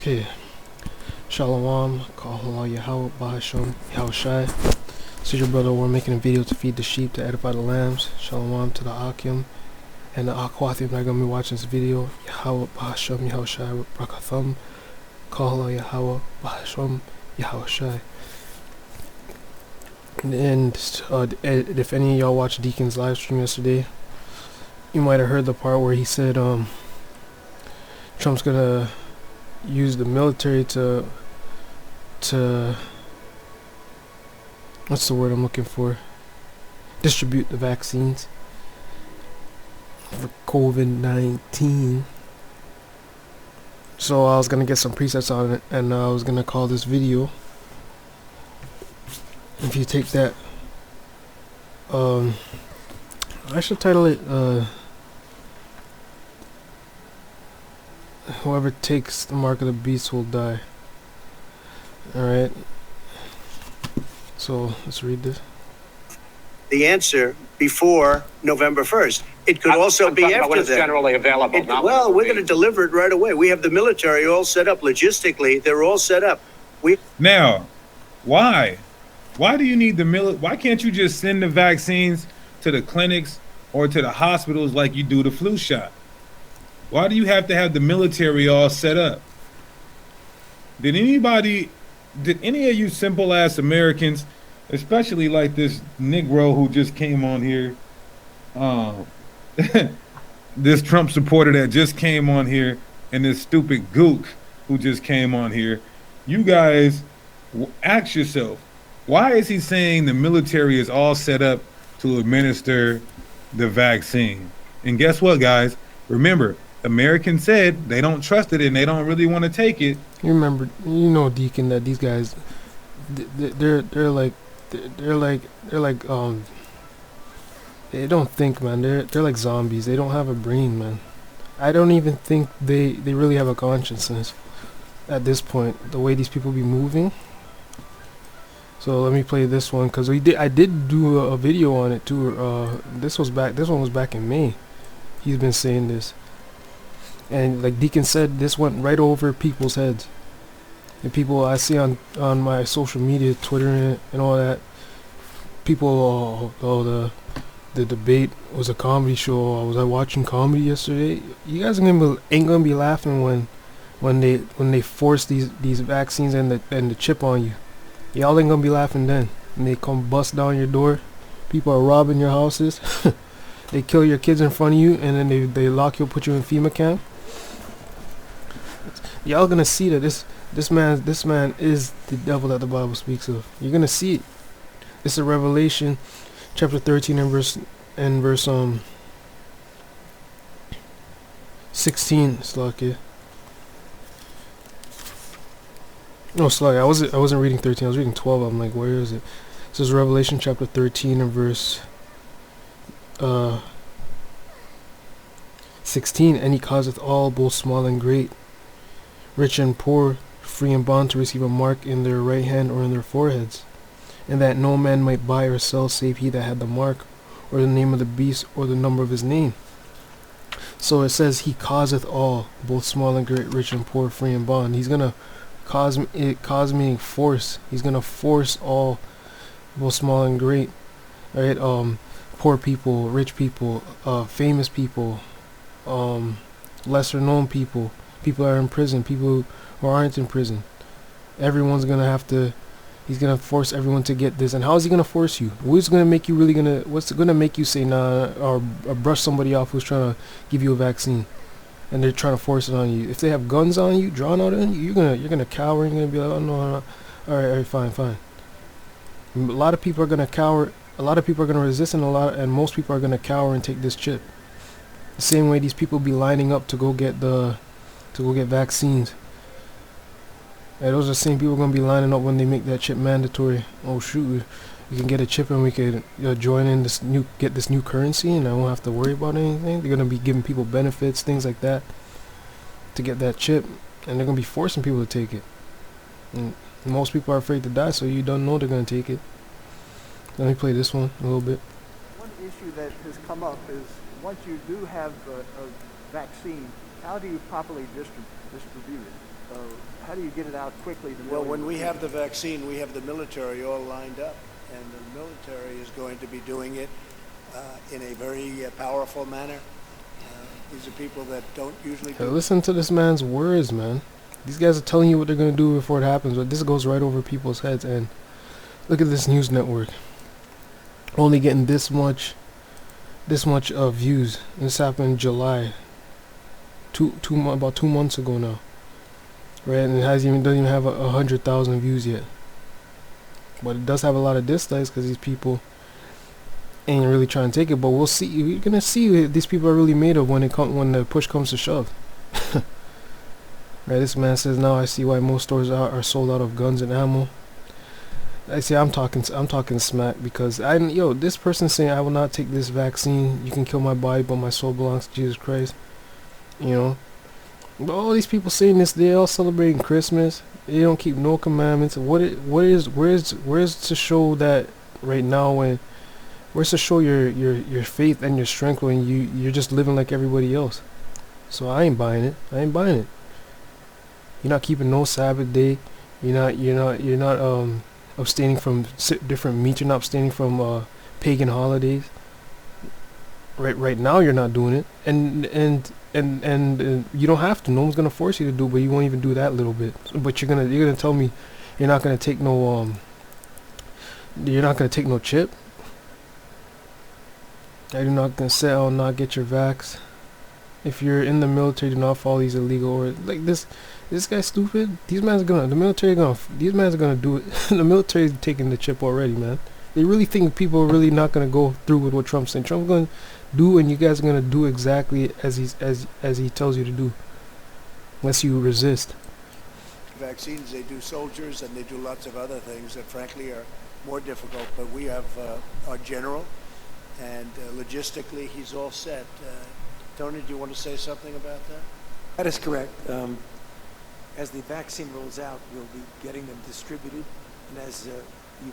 Okay, Shalawam, Kahala Yahweh, Bahasham, Yahushai. This is your brother. We're making a video to feed the sheep, to edify the lambs. Shalawam to the Akim and the Akwathim that are going to be watching this video. Yahweh, Bahasham, Yahushai, Brakatham, Kahala Yahweh, Bahasham, Yahushai. And if any of y'all watched Deacon's live stream yesterday, you might have heard the part where he said Trump's gonna use the military to what's the word I'm looking for? Distribute the vaccines for COVID-19. So I was gonna get some presets on it, and I was gonna call this video. If you take that, I should title it "Whoever takes the mark of the beast will die." Alright, so let's read this. The answer before November 1st. It could also be after when it's that. generally available. Well, we're going to deliver it right away. We have the military all set up logistically. They're all set up. Now, why? Why do you need the why can't you just send the vaccines to the clinics or to the hospitals like you do the flu shot? Why do you have to have the military all set up? Did any of you simple ass Americans, especially like this Negro who just came on here, this Trump supporter that just came on here, and this stupid gook who just came on here, you guys ask yourself, why is he saying the military is all set up to administer the vaccine? And guess what, guys? Remember, Americans said they don't trust it and they don't really want to take it. You remember, you know, Deacon, that these guys, they're like they don't think, man. They're like zombies. They don't have a brain, man. I don't even think they really have a consciousness at this point. The way these people be moving. So let me play this one, because I did do a video on it too. This one was back in May. He's been saying this, and like Deacon said, this went right over people's heads. And people I see on my social media, Twitter and all that, people, the debate was a comedy show. Was I watching comedy yesterday? You guys ain't gonna be laughing when they force these vaccines and the chip on you. Y'all ain't gonna be laughing then. And they come bust down your door. People are robbing your houses. They kill your kids in front of you, and then they lock you, put you in FEMA camp. Y'all gonna see that this man is the devil that the Bible speaks of. You're gonna see it. This is Revelation chapter 13 and verse 16. Slakia. No, sorry, I wasn't reading 13. I was reading 12. I'm like, where is it? This is Revelation chapter 13 and verse 16. And he causeth all, both small and great, rich and poor, free and bond, to receive a mark in their right hand or in their foreheads, and that no man might buy or sell save he that had the mark, or the name of the beast, or the number of his name. So it says he causeth all, both small and great, rich and poor, free and bond. He's gonna cause meaning force. He's gonna force all, both small and great, right? Poor people, rich people, famous people, lesser known people, people that are in prison, people who aren't in prison. Everyone's gonna have to. He's gonna force everyone to get this. And how is he gonna force you? What's gonna make you say nah, or brush somebody off who's trying to give you a vaccine, and they're trying to force it on you? If they have guns on you, drawn out on you, you're gonna cower. You're gonna be like, oh no. All right, fine. A lot of people are gonna cower. A lot of people are gonna resist, and most people are gonna cower and take this chip. The same way these people be lining up to go get vaccines. And those are the same people gonna be lining up when they make that chip mandatory. Oh shoot, we can get a chip and we can join in get this new currency, and I won't have to worry about anything. They're gonna be giving people benefits, things like that, to get that chip, and they're gonna be forcing people to take it. And most people are afraid to die, so you don't know they're gonna take it. Let me play this one a little bit. One issue that has come up is once you do have a vaccine, how do you properly distribute it? how do you get it out quickly to Well, when millions we of have people? the vaccine, we have the military all lined up, and the military is going to be doing it in a very powerful manner. These are people that don't usually Hey, do. listen to this man's words, man. These guys are telling you what they're gonna do before it happens, but this goes right over people's heads. And look at this news network, only getting this much views. And this happened in July, about 2 months ago now, right? And it doesn't even have 100,000 views yet. But it does have a lot of dislikes because these people ain't really trying to take it. But we'll see. You're gonna see what these people are really made of when the push comes to shove. Right, this man says, now I see why most stores are sold out of guns and ammo. I see. I'm talking smack because this person saying I will not take this vaccine. You can kill my body, but my soul belongs to Jesus Christ. But all these people saying this, they all celebrating Christmas. They don't keep no commandments. Where's to show that right now? Where's to show your faith and your strength when you're just living like everybody else? So I ain't buying it. You're not keeping no Sabbath day. You're not abstaining from different meats. You're not abstaining from pagan holidays. Right now you're not doing it, and you don't have to. No one's gonna force you to do it, but you won't even do that little bit. But you're gonna tell me you're not gonna take no chip. You're not gonna say I'll not get your vax. If you're in the military, do not follow these illegal or like this. This guy's stupid. These men are gonna do it. The military is taking the chip already, man. They really think people are really not gonna go through with what Trump's saying. Trump's gonna do, and you guys are gonna do exactly as he tells you to do, unless you resist. Vaccines, they do soldiers, and they do lots of other things that frankly are more difficult. But we have our general, and logistically he's all set. Tony, do you want to say something about that? That is correct. As the vaccine rolls out, we'll be getting them distributed. And as you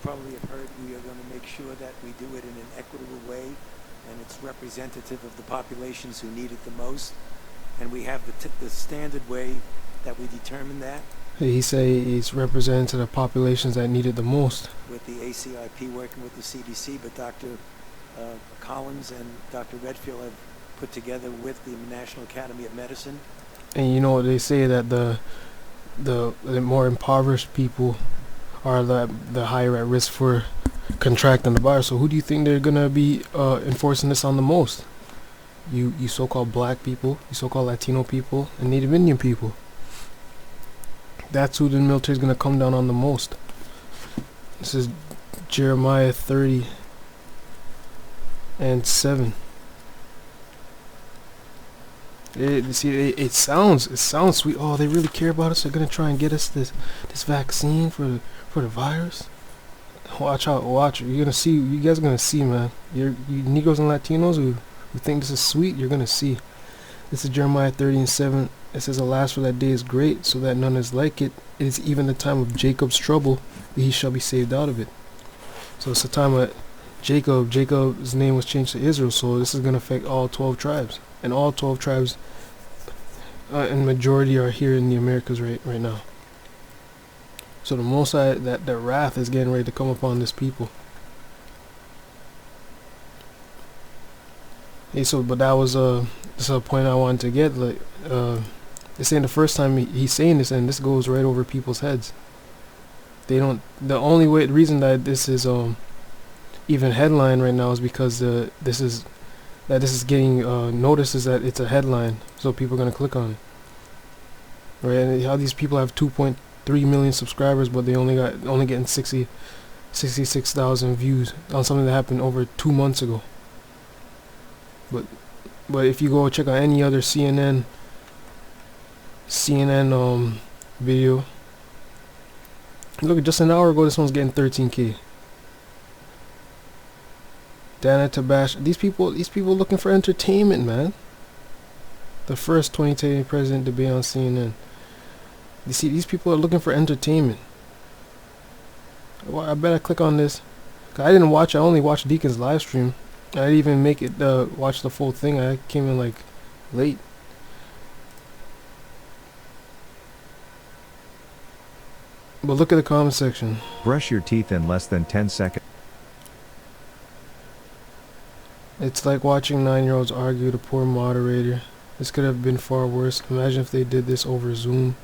probably have heard, we are going to make sure that we do it in an equitable way, and it's representative of the populations who need it the most. And we have the standard way that we determine that. He say he's representing to the populations that need it the most. With the ACIP working with the CDC, but Dr. Collins and Dr. Redfield have put together with the National Academy of Medicine. And they say that the more impoverished people are the higher at risk for contracting the virus. So who do you think they're gonna be enforcing this on the most? You so-called black people, you so-called Latino people, and Native Indian people. That's who the military is gonna come down on the most. This is Jeremiah 30:7. It sounds sweet. Oh, they really care about us. They're gonna try and get us this vaccine for the virus. Watch out! You're gonna see. You guys are gonna see, man. You Negroes and Latinos who think this is sweet. You're gonna see. This is Jeremiah 30:7. It says, "Alas, for that day is great, so that none is like it. It is even the time of Jacob's trouble, that he shall be saved out of it." So it's the time of Jacob. Jacob's name was changed to Israel. So this is gonna affect all 12 tribes. And all 12 tribes and majority are here in the Americas right now. So the Most High, that wrath is getting ready to come upon this people. Hey, but that was this is a point I wanted to get. Like, this ain't the first time he's saying this, and this goes right over people's heads. They don't. The reason that this is even headline right now is because this is getting noticed, is that it's a headline, so people are gonna click on it. Right? And how these people have 2.3 million subscribers, but they only getting 66,000 views on something that happened over 2 months ago. But if you go check out any other CNN video, look, just an hour ago this one's getting 13K. Dana Tabash, these people looking for entertainment, man. The first 2010 president debate on CNN. You see, these people are looking for entertainment. Well, I better click on this. I didn't watch. I only watched Deacon's live stream. I didn't even make it watch the full thing. I came in like late. But look at the comment section. Brush your teeth in less than 10 seconds. It's like watching 9-year-olds argue with a poor moderator. This could have been far worse. Imagine if they did this over Zoom.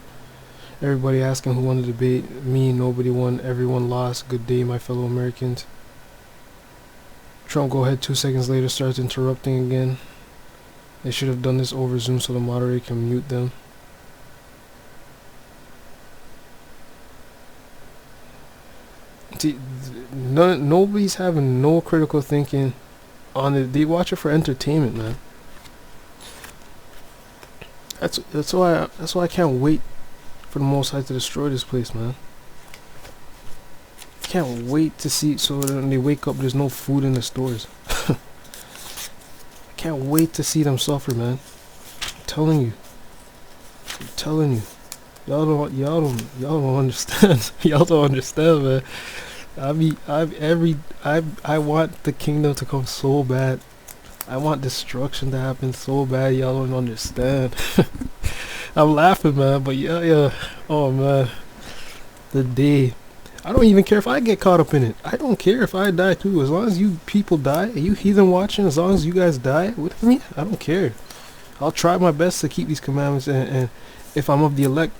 Everybody asking who won the debate. Me, nobody won. Everyone lost. Good day, my fellow Americans. Trump go ahead 2 seconds later, starts interrupting again. They should have done this over Zoom so the moderator can mute them. See, nobody's having no critical thinking on it. They watch it for entertainment, man. That's why I can't wait for the Most High to destroy this place, man. Can't wait to see, so when they wake up there's no food in the stores. I can't wait to see them suffer, man. I'm telling you. Y'all don't understand. Y'all don't understand, man. I want the kingdom to come so bad. I want destruction to happen so bad. Y'all don't understand. I'm laughing, man, but yeah. Oh, man. The day. I don't even care if I get caught up in it. I don't care if I die too. As long as you people die, you heathen watching, as long as you guys die with me, I don't care. I'll try my best to keep these commandments, and if I'm of the elect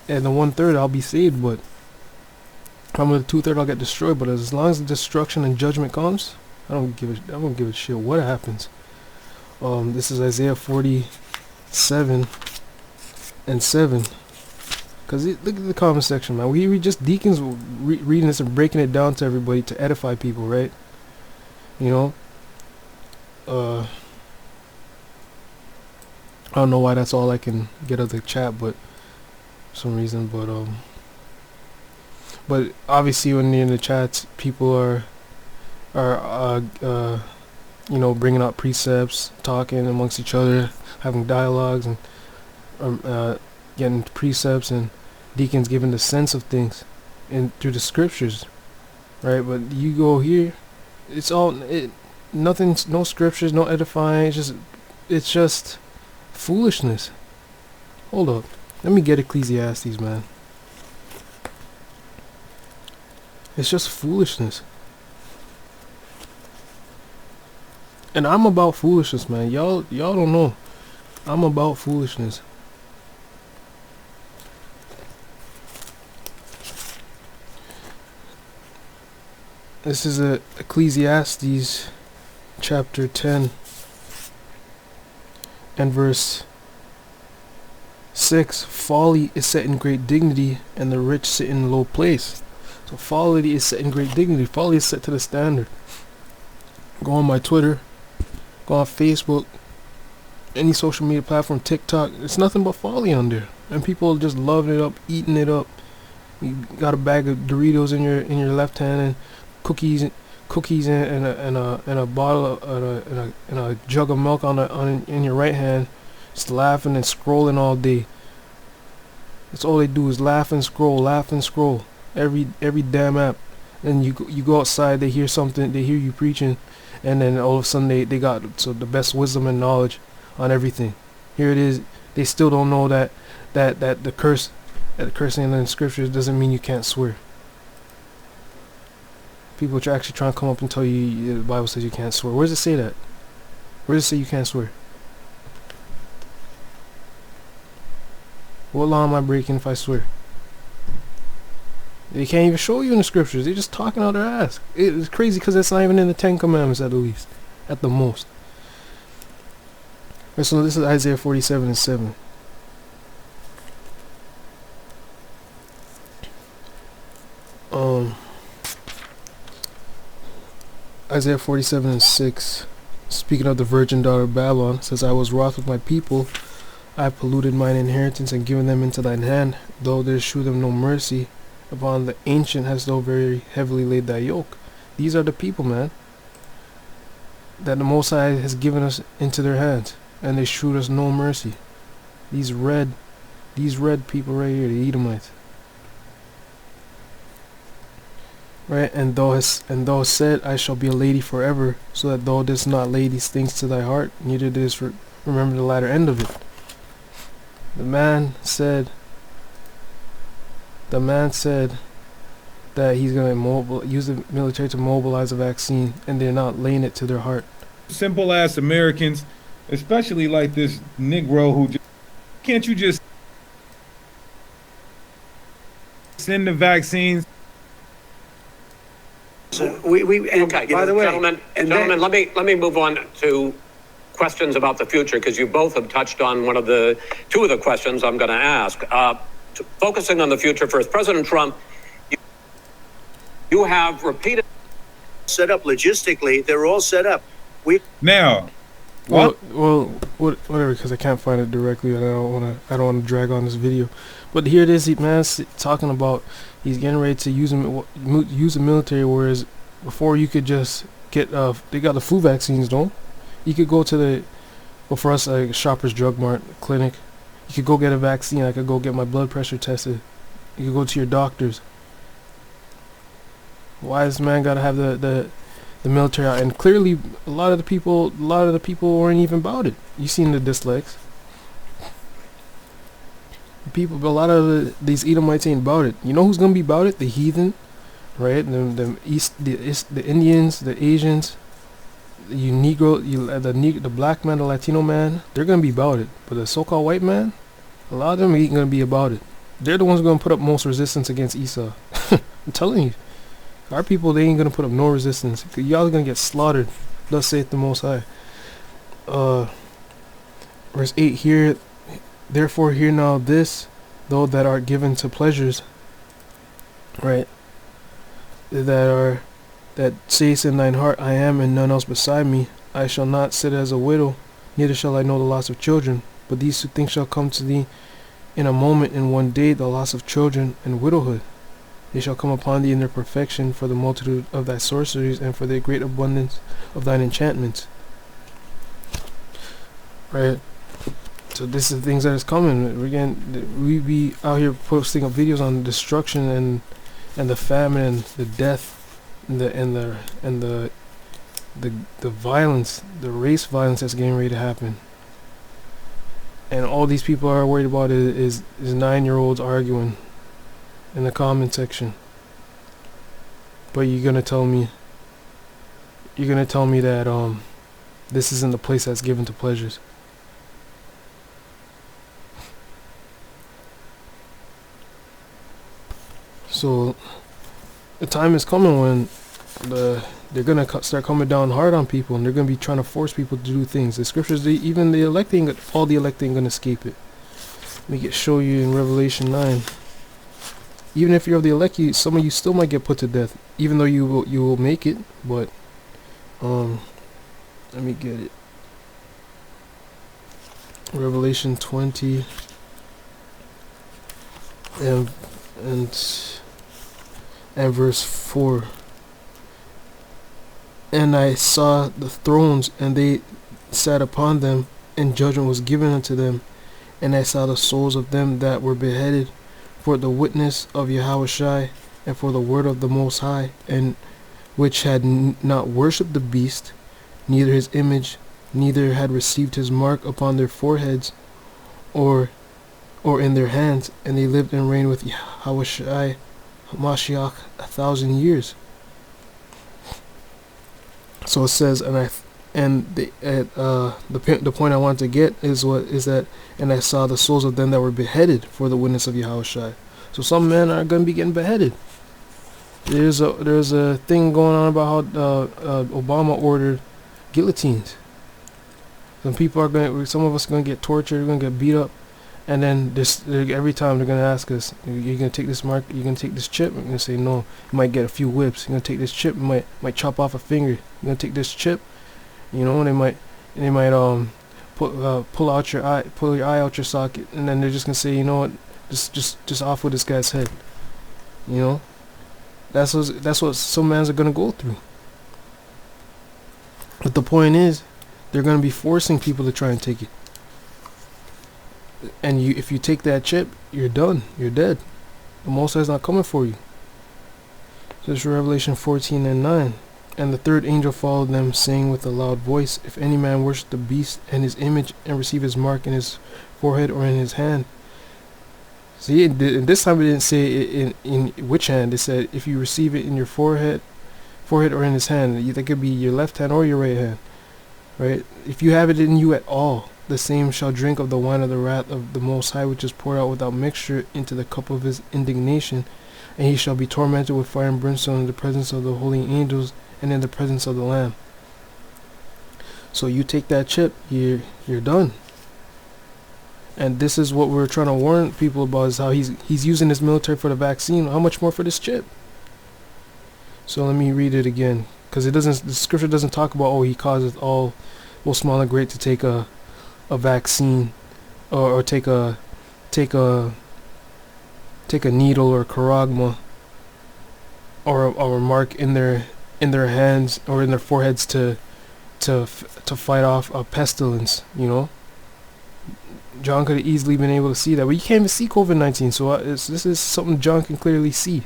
and the 1/3, I'll be saved, but if I'm of the 2/3, I'll get destroyed. But as long as the destruction and judgment comes, I don't give a shit what happens. This is Isaiah 47:7. Cause look at the comment section, man. We just deacons reading this and breaking it down to everybody to edify people, right? You know. I don't know why that's all I can get out of the chat, but for some reason, but obviously when you're in the chats, people are you know, bringing out precepts, talking amongst each other, having dialogues, and getting precepts, and deacons giving the sense of things and through the scriptures, right? But you go here, it's all nothing, no scriptures, no edifying. It's just foolishness. Hold up, let me get Ecclesiastes, man. It's just foolishness. And I'm about foolishness, man. Y'all don't know. I'm about foolishness. This is Ecclesiastes chapter 10 and verse 6. Folly is set in great dignity, and the rich sit in low place. So folly is set in great dignity. Folly is set to the standard. Go on my Twitter, go on Facebook, any social media platform, TikTok. It's nothing but folly on there, and people just loving it up, eating it up. You got a bag of Doritos in your left hand, and cookies and a bottle and a jug of milk in your right hand, just laughing and scrolling all day. That's all they do is laugh and scroll every damn app. And you go outside, they hear something, they hear you preaching, and then all of a sudden they got the best wisdom and knowledge on everything. Here it is. They still don't know that the cursing in the scriptures doesn't mean you can't swear. People are actually trying to come up and tell you the Bible says you can't swear. Where does it say that? Where does it say you can't swear? What law am I breaking if I swear? They can't even show you in the scriptures. They're just talking out their ass. It's crazy because it's not even in the 10 Commandments at the least. At the most. Right, so this is Isaiah 47:7. Isaiah 47:6, speaking of the virgin daughter of Babylon, says, I was wroth with my people, I have polluted mine inheritance and given them into thine hand, though there shew them no mercy, upon the ancient hast thou very heavily laid thy yoke. These are the people, man, that the Most High has given us into their hands, and they shewed us no mercy. These red people right here, the Edomites. Right, and thou said, I shall be a lady forever, so that thou didst not lay these things to thy heart, neither didst remember the latter end of it. The man said, The man said that he's going to use the military to mobilize a vaccine, and they're not laying it to their heart. Simple ass Americans, especially like this Negro who can't you just send the vaccines? Okay, by the way, gentlemen, let me move on to questions about the future, because you both have touched on two of the questions I'm going to ask. Focusing on the future first, President Trump, you have repeated Set up logistically, they're all set up. Now, whatever, because I can't find it directly, and I don't want to drag on this video. But here it is, man, talking about he's getting ready to use the military, whereas before you could just get they got the flu vaccines, don't? You could go to for us, like Shoppers Drug Mart clinic. You could go get a vaccine. I could go get my blood pressure tested. You could go to your doctors. Why does man gotta have the military out? And clearly, a lot of the people weren't even about it. You seen the dislikes. But a lot of these Edomites ain't about it. You know who's gonna be about it? The heathen, right? The Indians, the Asians, the black man, the Latino man. They're gonna be about it. But the so-called white man, a lot of them ain't gonna be about it. They're the ones gonna put up most resistance against Esau. I'm telling you. Our people, they ain't gonna put up no resistance. Y'all are gonna get slaughtered. Thus saith the Most High. Verse 8 here. Therefore hear now this, though that are given to pleasures, right? That sayest in thine heart, I am and none else beside me. I shall not sit as a widow, neither shall I know the loss of children. But these two things shall come to thee in a moment, in one day, the loss of children and widowhood. They shall come upon thee in their perfection, for the multitude of thy sorceries, and for the great abundance of thine enchantments. Right? So this is the things that is coming. We be out here posting up videos on the destruction and the famine and the death and the violence, the race violence that's getting ready to happen. And all these people are worried about is 9-year-olds arguing in the comment section. But you're gonna tell me that this isn't the place that's given to pleasures. So the time is coming when they're gonna start coming down hard on people, and they're gonna be trying to force people to do things. The scriptures, all the elect ain't gonna escape it. Let me show you in Revelation 9. Even if you're of the elect, some of you still might get put to death, even though you will make it. But let me get it. Revelation 20 and verse 4. And I saw the thrones, and they sat upon them, and judgment was given unto them. And I saw the souls of them that were beheaded for the witness of Yahushua, and for the word of the Most High, and which had not worshipped the beast, neither his image, neither had received his mark upon their foreheads, or in their hands, and they lived and reigned with Yahushua Mashiach 1,000 years. So it says, the point I want to get is that, and I saw the souls of them that were beheaded for the witness of Yahushua. So some men are going to be getting beheaded. There's a thing going on about how Obama ordered guillotines. Some of us are going to get tortured, we're going to get beat up, and then every time they're going to ask us, you're going to take this mark, you're going to take this chip. We're going to say no. You might get a few whips. You're going to take this chip, you might chop off a finger. You're going to take this chip. You know, and they might pull your eye out your socket, and then they're just gonna say, you know what, just off with this guy's head. You know, that's what some mans are gonna go through. But the point is, they're gonna be forcing people to try and take it. And if you take that chip, you're done. You're dead. The Most High is not coming for you. So it's Revelation 14 and 9. And the third angel followed them, saying with a loud voice, if any man worship the beast and his image, and receive his mark in his forehead or in his hand, See, and this time it didn't say it in which hand. It said if you receive it in your forehead or in his hand. That could be your left hand or your right hand, right? If you have it in you at all, the same shall drink of the wine of the wrath of the Most High, which is poured out without mixture into the cup of his indignation, and he shall be tormented with fire and brimstone in the presence of the holy angels and in the presence of the Lamb. So you take that chip, you're done. And this is what we're trying to warn people about, is how he's using his military for the vaccine. How much more for this chip? So let me read it again, because the scripture doesn't talk about, oh, he causes all both small and great to take a vaccine, or take a needle or charagma, or a mark in their hands or in their foreheads to fight off a pestilence. You know, John could have easily been able to see that, but you can't even see COVID-19. So this is something John can clearly see.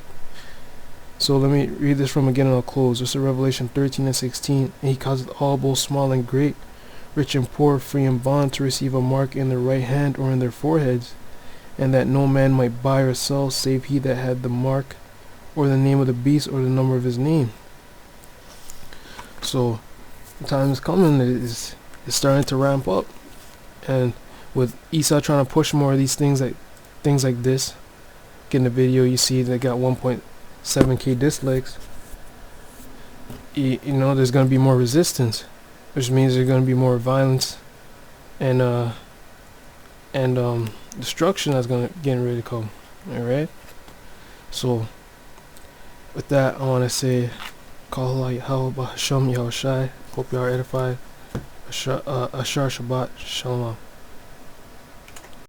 So let me read this from again and I'll close. This is Revelation 13:16. And he causeth all, both small and great, rich and poor, free and bond, to receive a mark in their right hand or in their foreheads, and that no man might buy or sell save he that had the mark, or the name of the beast, or the number of his name. So the time is coming. It's starting to ramp up, and with Esau trying to push more of these things like this. In the video you see they got 1.7k dislikes. You know, there's going to be more resistance, which means there's going to be more violence and destruction that's going to getting ready to come. All right. So with that, I want to say, Kahal Yahweh B'Hashem Yahushai. Hope you are edified. Ahshar Shabbat Shalawam.